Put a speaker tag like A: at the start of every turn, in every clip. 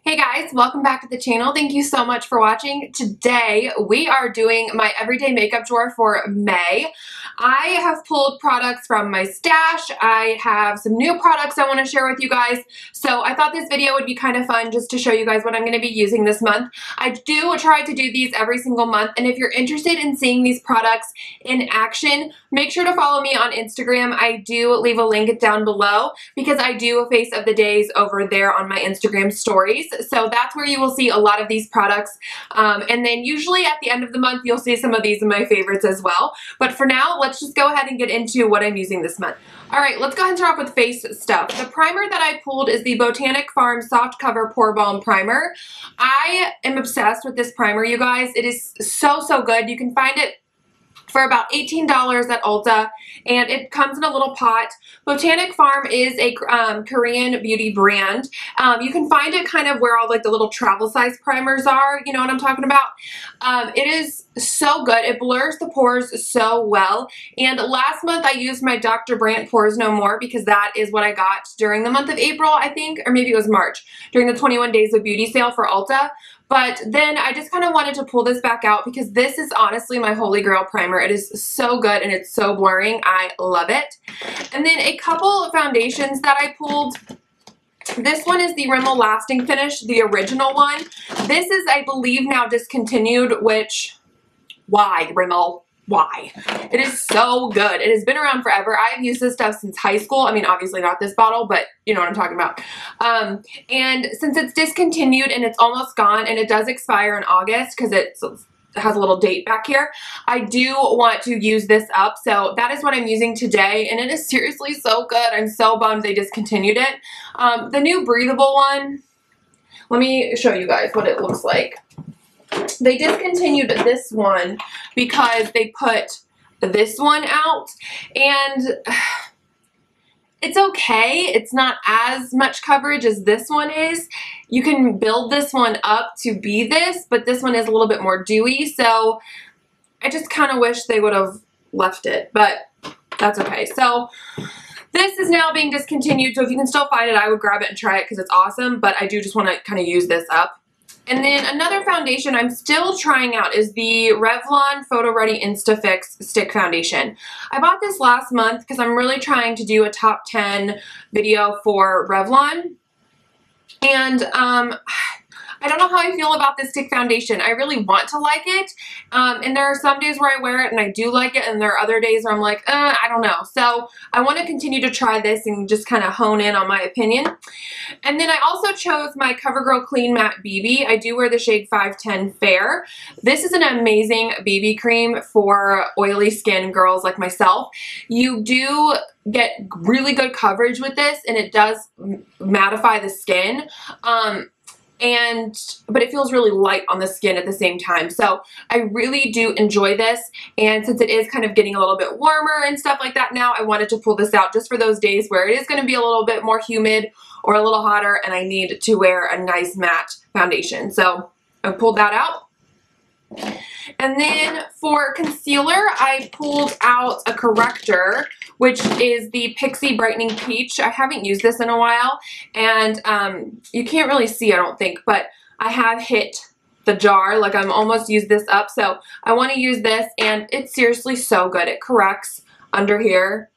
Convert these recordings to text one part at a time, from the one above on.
A: Hey guys, welcome back to the channel. Thank you so much for watching. Today we are doing my everyday makeup drawer for May. I have pulled products from my stash. I have some new products I want to share with you guys. So I thought this video would be kind of fun just to show you guys what I'm going to be using this month. I do try to do these every single month, and if you're interested in seeing these products in action, make sure to follow me on Instagram. I do leave a link down below because I do a face of the days over there on my Instagram stories. So that's where you will see a lot of these products. And then usually at the end of the month, you'll see some of these in my favorites as well. But for now, let's just go ahead and get into what I'm using this month. All right, let's go ahead and start off with face stuff. The primer that I pulled is the Botanic Farm Soft Cover Pore Balm Primer. I am obsessed with this primer, you guys. It is so, so good. You can find it for about $18 at Ulta, and it comes in a little pot. Botanic Farm is a Korean beauty brand. You can find it kind of where all like the little travel size primers are, you know what I'm talking about. It is so good. It blurs the pores so well, and last month I used my Dr. Brandt Pores No More because that is what I got during the month of April, I think, or maybe it was March, during the 21 Days of Beauty sale for Ulta. But then I just kind of wanted to pull this back out because this is honestly my holy grail primer. It is so good and it's so blurring. I love it. And then a couple of foundations that I pulled. This one is the Rimmel Lasting Finish, the original one. This is, I believe, now discontinued, which, why, Rimmel? Why? It is so good. It has been around forever. I've used this stuff since high school. I mean, obviously not this bottle, but you know what I'm talking about. And since it's discontinued and it's almost gone and it does expire in August because it has a little date back here, I do want to use this up. So that is what I'm using today, and it is seriously so good. I'm so bummed they discontinued it. The new breathable one, let me show you guys what it looks like. They discontinued this one because they put this one out, and it's okay. It's not as much coverage as this one is. You can build this one up to be this, but this one is a little bit more dewy, so I just kind of wish they would have left it, but that's okay. So this is now being discontinued, so if you can still find it, I would grab it and try it because it's awesome, but I do just want to kind of use this up. And then another foundation I'm still trying out is the Revlon Photo Ready Instafix Stick Foundation. I bought this last month because I'm really trying to do a top 10 video for Revlon. And I don't know how I feel about this stick foundation. I really want to like it. And there are some days where I wear it and I do like it, and there are other days where I'm like, I don't know. So I want to continue to try this and just kind of hone in on my opinion. And then I also chose my CoverGirl Clean Matte BB. I do wear the shade 510 Fair. This is an amazing BB cream for oily skin girls like myself. You do get really good coverage with this, and it does mattify the skin. But it feels really light on the skin at the same time. So I really do enjoy this, and since it is kind of getting a little bit warmer and stuff like that now, I wanted to pull this out just for those days where it is going to be a little bit more humid or a little hotter and I need to wear a nice matte foundation. So I pulled that out. And then for concealer, I pulled out a corrector, which is the Pixie Brightening Peach. I haven't used this in a while, and you can't really see, I don't think, but I have hit the jar, like I'm almost used this up, so I want to use this, and it's seriously so good. It corrects under here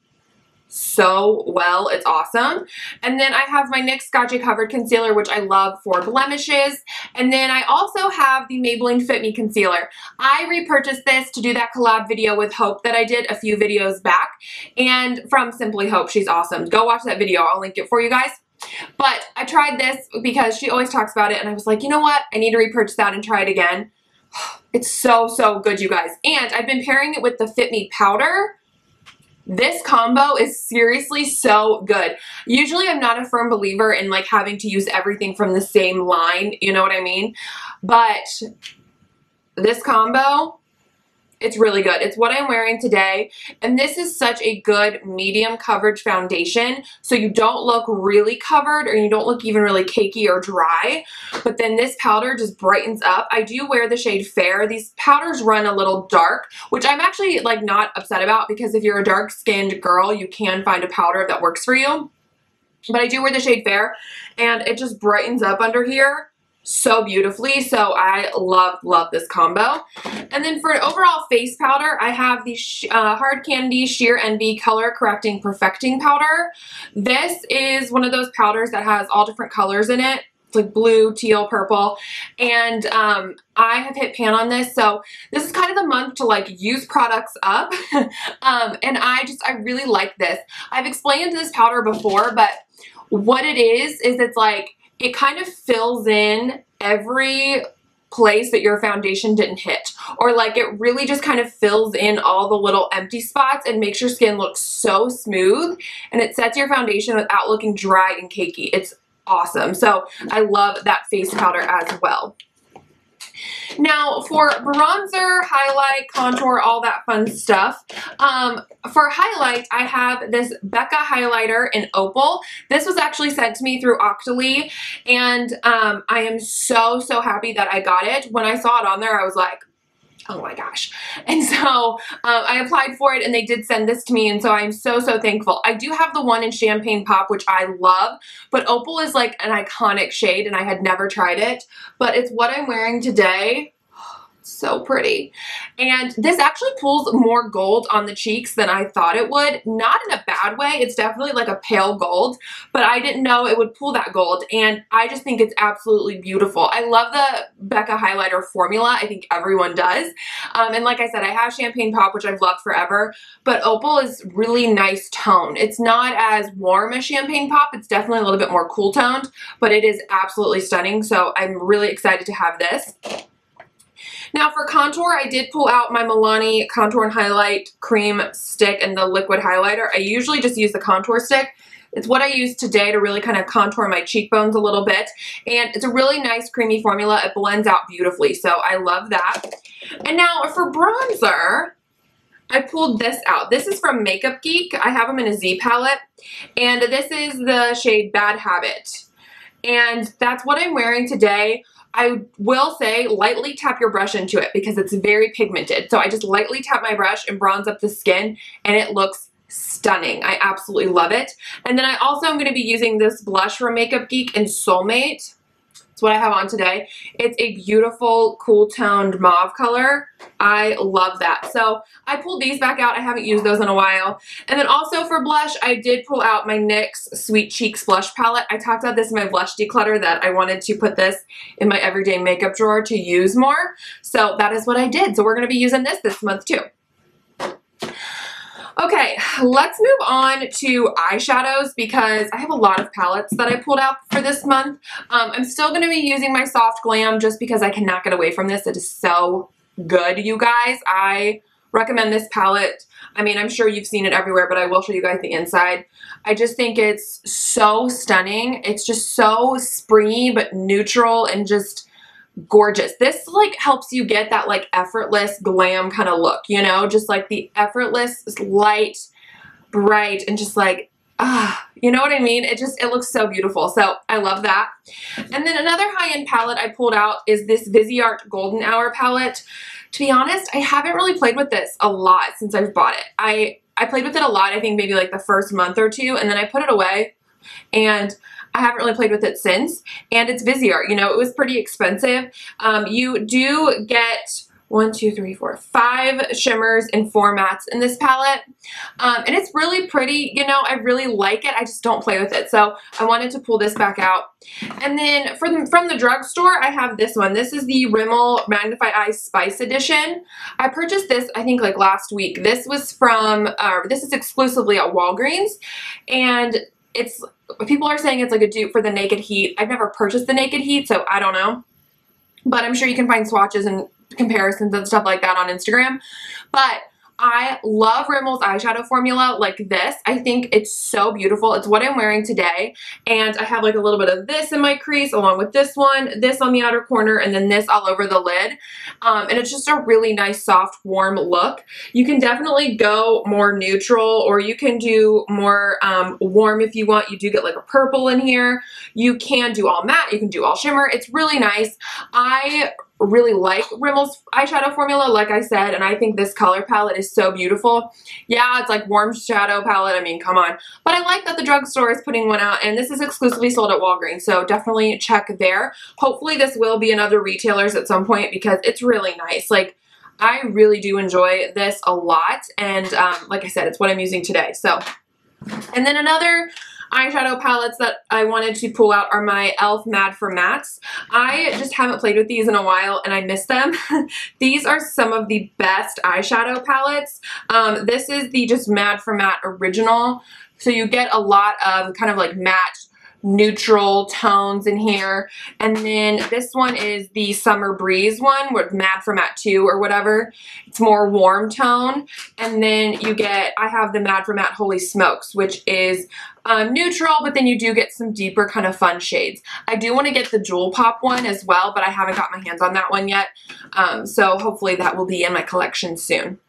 A: so well. It's awesome. And then I have my NYX Scotchy Covered Concealer, which I love for blemishes. And then I also have the Maybelline Fit Me Concealer. I repurchased this to do that collab video with Hope that I did a few videos back, and from Simply Hope. She's awesome. Go watch that video. I'll link it for you guys. But I tried this because she always talks about it, and I was like, you know what? I need to repurchase that and try it again. It's so, so good, you guys. And I've been pairing it with the Fit Me Powder. This combo is seriously so good. Usually I'm not a firm believer in like having to use everything from the same line, you know what I mean? But this combo, it's really good. It's what I'm wearing today, and this is such a good medium coverage foundation, so you don't look really covered or you don't look even really cakey or dry, but then this powder just brightens up. I do wear the shade Fair. These powders run a little dark, which I'm actually like not upset about, because if you're a dark-skinned girl, you can find a powder that works for you. But I do wear the shade Fair, and it just brightens up under here so beautifully. So I love this combo. And then for an overall face powder, I have the Hard Candy Sheer Envy Color Correcting Perfecting Powder. This is one of those powders that has all different colors in it. It's like blue, teal, purple, and I have hit pan on this, so this is kind of the month to like use products up, and I really like this. I've explained this powder before, but what it is it's like, it kind of fills in every place that your foundation didn't hit, or like it really just kind of fills in all the little empty spots and makes your skin look so smooth, and it sets your foundation without looking dry and cakey. It's awesome. So I love that face powder as well. Now for bronzer, highlight, contour, all that fun stuff. For highlight, I have this Becca highlighter in Opal. This was actually sent to me through HAUTELOOK, and I am so happy that I got it. When I saw it on there, I was like, oh my gosh. And so I applied for it and they did send this to me, and so I'm so thankful. I do have the one in Champagne Pop, which I love, but Opal is like an iconic shade and I had never tried it, but it's what I'm wearing today. So pretty. And this actually pulls more gold on the cheeks than I thought it would. Not in a bad way. It's definitely like a pale gold, but I didn't know it would pull that gold, and I just think it's absolutely beautiful. I love the Becca highlighter formula. I think everyone does. And like I said, I have Champagne Pop, which I've loved forever, but Opal is really nice tone. It's not as warm as Champagne Pop. It's definitely a little bit more cool toned, but it is absolutely stunning. So I'm really excited to have this. Now for contour, I did pull out my Milani Contour and Highlight Cream Stick and the liquid highlighter. I usually just use the contour stick. It's what I use today to really kind of contour my cheekbones a little bit. And it's a really nice creamy formula. It blends out beautifully, so I love that. And now for bronzer, I pulled this out. This is from Makeup Geek. I have them in a Z palette. And this is the shade Bad Habit. And that's what I'm wearing today. I will say lightly tap your brush into it because it's very pigmented. So I just lightly tap my brush and bronze up the skin, and it looks stunning. I absolutely love it. And then I also am going to be using this blush from Makeup Geek in Soulmate. It's what I have on today. It's a beautiful, cool toned mauve color. I love that. So I pulled these back out. I haven't used those in a while. And then also for blush, I did pull out my NYX Sweet Cheeks blush palette. I talked about this in my blush declutter that I wanted to put this in my everyday makeup drawer to use more. So that is what I did. So we're going to be using this month too. Okay, let's move on to eyeshadows because I have a lot of palettes that I pulled out for this month. I'm still going to be using my Soft Glam just because I cannot get away from this. It is so good, you guys. I recommend this palette. I mean, I'm sure you've seen it everywhere, but I will show you guys the inside. I just think it's so stunning. It's just so springy but neutral and just gorgeous. This like helps you get that like effortless glam kind of look, you know, just like the effortless, light, bright, and just like, you know what I mean? It looks so beautiful. So I love that. And then another high-end palette I pulled out is this Viseart Golden Hour palette. To be honest, I haven't really played with this a lot since I've bought it. I played with it a lot, I think maybe like the first month or two, and then I put it away, and I haven't really played with it since. And it's Viseart, you know, it was pretty expensive. You do get 5 shimmers and 4 mattes in this palette. And it's really pretty, you know, I really like it. I just don't play with it. So I wanted to pull this back out. And then from the drugstore, I have this one. This is the Rimmel Magnify Eyes Spice Edition. I purchased this, I think, like last week. This was from, this is exclusively at Walgreens. And people are saying it's like a dupe for the Naked Heat. I've never purchased the Naked Heat, so I don't know. But I'm sure you can find swatches and comparisons and stuff like that on Instagram. But I love Rimmel's eyeshadow formula like this. I think it's so beautiful. It's what I'm wearing today. And I have like a little bit of this in my crease along with this one, this on the outer corner, and then this all over the lid. And it's just a really nice, soft, warm look. You can definitely go more neutral, or you can do more warm if you want. You do get like a purple in here. You can do all matte. You can do all shimmer. It's really nice. I really like Rimmel's eyeshadow formula, like I said, and I think this color palette is so beautiful. Yeah, it's like warm shadow palette, I mean, come on. But I like that the drugstore is putting one out, and this is exclusively sold at Walgreens, so definitely check there. Hopefully this will be in other retailers at some point because it's really nice. Like, I really do enjoy this a lot, and like I said, it's what I'm using today. So, and then another eyeshadow palettes that I wanted to pull out are my e.l.f. Mad for Mattes. I just haven't played with these in a while and I miss them. These are some of the best eyeshadow palettes. This is the just Mad for Matte original. So you get a lot of kind of like matte neutral tones in here, and then this one is the Summer Breeze one with Mad for Matte 2 or whatever. It's more warm tone, and then you get, I have the Mad for Matte Holy Smokes, which is neutral, but then you do get some deeper kind of fun shades. I do want to get the Jewel Pop one as well, but I haven't got my hands on that one yet, so hopefully that will be in my collection soon.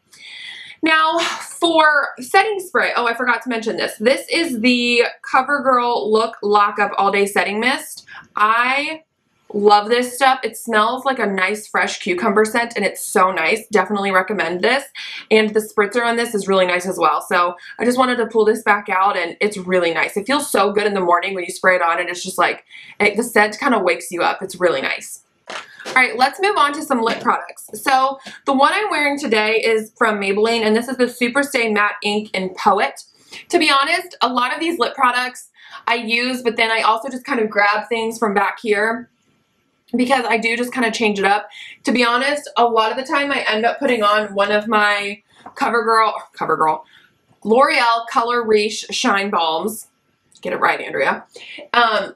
A: Now, for setting spray, oh, I forgot to mention this. This is the CoverGirl Look Lock Up All Day Setting Mist. I love this stuff. It smells like a nice fresh cucumber scent, and it's so nice. Definitely recommend this. And the spritzer on this is really nice as well. So I just wanted to pull this back out, and it's really nice. It feels so good in the morning when you spray it on, and it's just like, the scent kind of wakes you up. It's really nice. All right, let's move on to some lip products. So the one I'm wearing today is from Maybelline, and this is the Super Stay Matte Ink in Poet. To be honest, a lot of these lip products I use, but then I also just kind of grab things from back here because I do just kind of change it up. To be honest, a lot of the time I end up putting on one of my CoverGirl L'Oreal Color Riche Shine Balms. Get it right, Andrea.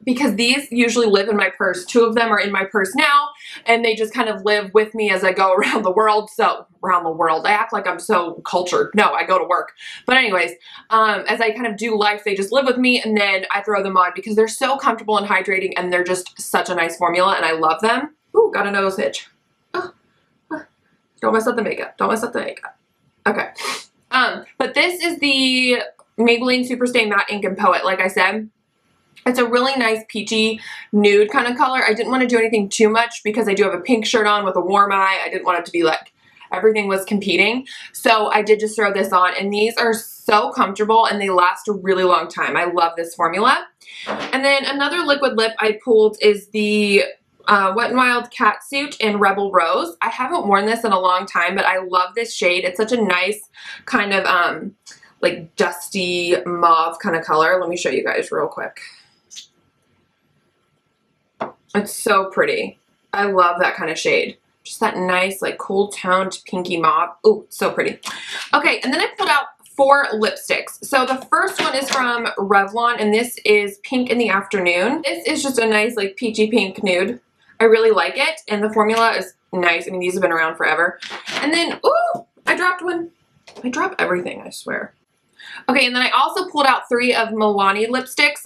A: Because these usually live in my purse. 2 of them are in my purse now, and they just kind of live with me as I go around the world. So, around the world. I act like I'm so cultured. No, I go to work. But anyways, as I kind of do life, they just live with me, and then I throw them on because they're so comfortable and hydrating, and they're just such a nice formula, and I love them. Ooh, got a nose itch. Don't mess up the makeup. Don't mess up the makeup. Okay. But this is the Maybelline Super Stay Matte Ink and Poet, like I said. It's a really nice peachy nude kind of color. I didn't want to do anything too much because I do have a pink shirt on with a warm eye. I didn't want it to be like everything was competing. So I did just throw this on, and these are so comfortable and they last a really long time. I love this formula. And then another liquid lip I pulled is the Wet n Wild Catsuit in Rebel Rose. I haven't worn this in a long time, but I love this shade. It's such a nice kind of like dusty mauve kind of color. Let me show you guys real quick. It's so pretty. I love that kind of shade. Just that nice like cool toned pinky mauve. Ooh, so pretty. Okay, and then I pulled out 4 lipsticks. So the first one is from Revlon, and this is Pink in the Afternoon. This is just a nice like peachy pink nude. I really like it, and the formula is nice. I mean, these have been around forever. And then, ooh, I dropped one. I drop everything, I swear. Okay, and then I also pulled out 3 of Milani lipsticks.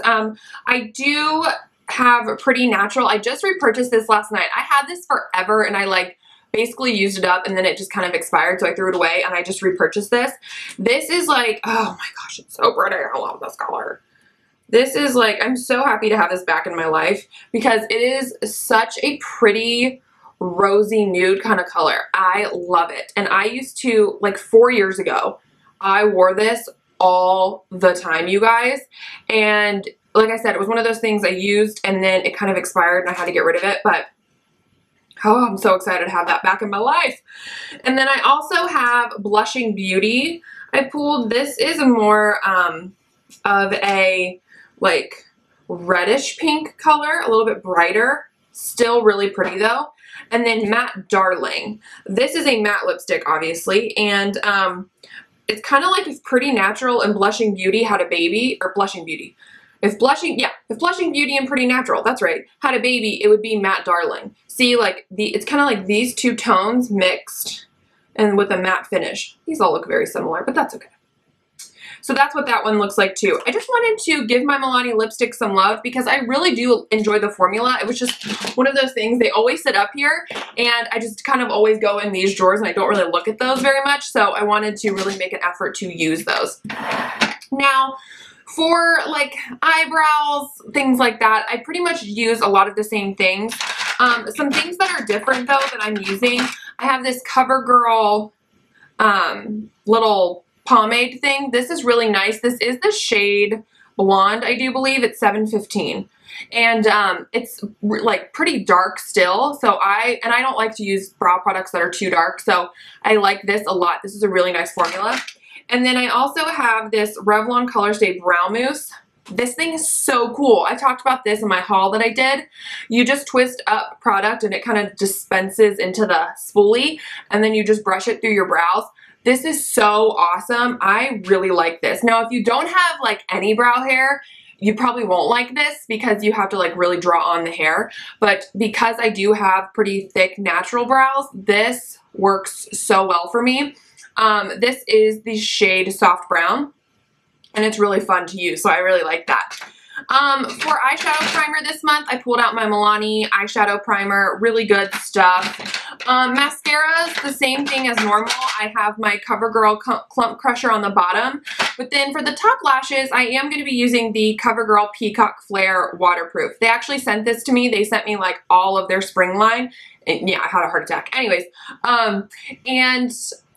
A: I do have Pretty Natural. I just repurchased this last night. I had this forever, and I like basically used it up, and then it just kind of expired, so I threw it away, and I just repurchased this. This is like, oh my gosh, it's so pretty. I love this color. This is like, I'm so happy to have this back in my life because it is such a pretty rosy nude kind of color. I love it. And I used to, like 4 years ago, I wore this all the time, you guys. And like I said, it was one of those things I used and then it kind of expired and I had to get rid of it. But oh, I'm so excited to have that back in my life. And then I also have Blushing Beauty. I pulled, this is a more of a like reddish pink color, a little bit brighter, still really pretty though. And then Matte Darling. This is a matte lipstick, obviously, and it's kind of like if Pretty Natural and Blushing Beauty had a baby, or Blushing Beauty. If Blushing Beauty and Pretty Natural, that's right, had a baby, it would be Matte Darling. See, like it's kind of like these 2 tones mixed and with a matte finish. These all look very similar, but that's okay. So that's what that one looks like too. I just wanted to give my Milani lipstick some love because I really do enjoy the formula. It was just one of those things, they always sit up here and I just kind of always go in these drawers and I don't really look at those very much. So I wanted to really make an effort to use those. Now, for like eyebrows, things like that, I pretty much use a lot of the same things. Some things that are different though that I'm using, I have this CoverGirl little pomade thing. This is really nice. This is the shade Blonde, I do believe. It's 715. And it's like pretty dark still. So I don't like to use brow products that are too dark. So I like this a lot. This is a really nice formula. And then I also have this Revlon Color Stay Brow Mousse. This thing is so cool. I talked about this in my haul that I did. You just twist up product and it kind of dispenses into the spoolie, and then you just brush it through your brows. This is so awesome. I really like this. Now, if you don't have like any brow hair, you probably won't like this because you have to like really draw on the hair. But because I do have pretty thick natural brows, this works so well for me. This is the shade Soft Brown, and it's really fun to use, so I really like that. For eyeshadow primer this month, I pulled out my Milani eyeshadow primer. Really good stuff. Mascaras, the same thing as normal. I have my CoverGirl Clump Crusher on the bottom. But then for the top lashes, I am going to be using the CoverGirl Peacock Flare Waterproof. They actually sent this to me. They sent me like all of their spring line. And yeah, I had a heart attack. Anyways, and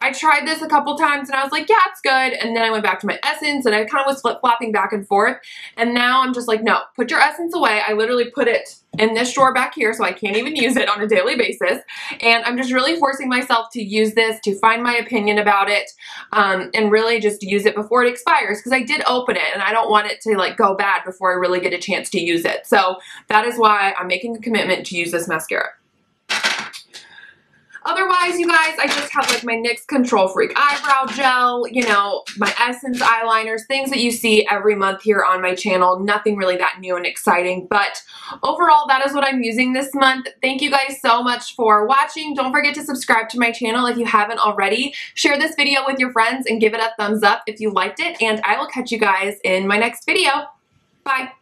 A: I tried this a couple times and I was like, yeah, it's good. And then I went back to my Essence and I kind of was flip-flopping back and forth. And now I'm just like, no, put your Essence away. I literally put it in this drawer back here so I can't even use it on a daily basis. And I'm just really forcing myself to use this, to find my opinion about it, and really just use it before it expires, because I did open it and I don't want it to like go bad before I really get a chance to use it. So that is why I'm making a commitment to use this mascara. Otherwise, you guys, I just have like my NYX Control Freak eyebrow gel, you know, my Essence eyeliners, things that you see every month here on my channel. Nothing really that new and exciting, but overall, that is what I'm using this month. Thank you guys so much for watching. Don't forget to subscribe to my channel if you haven't already. Share this video with your friends and give it a thumbs up if you liked it, and I will catch you guys in my next video. Bye.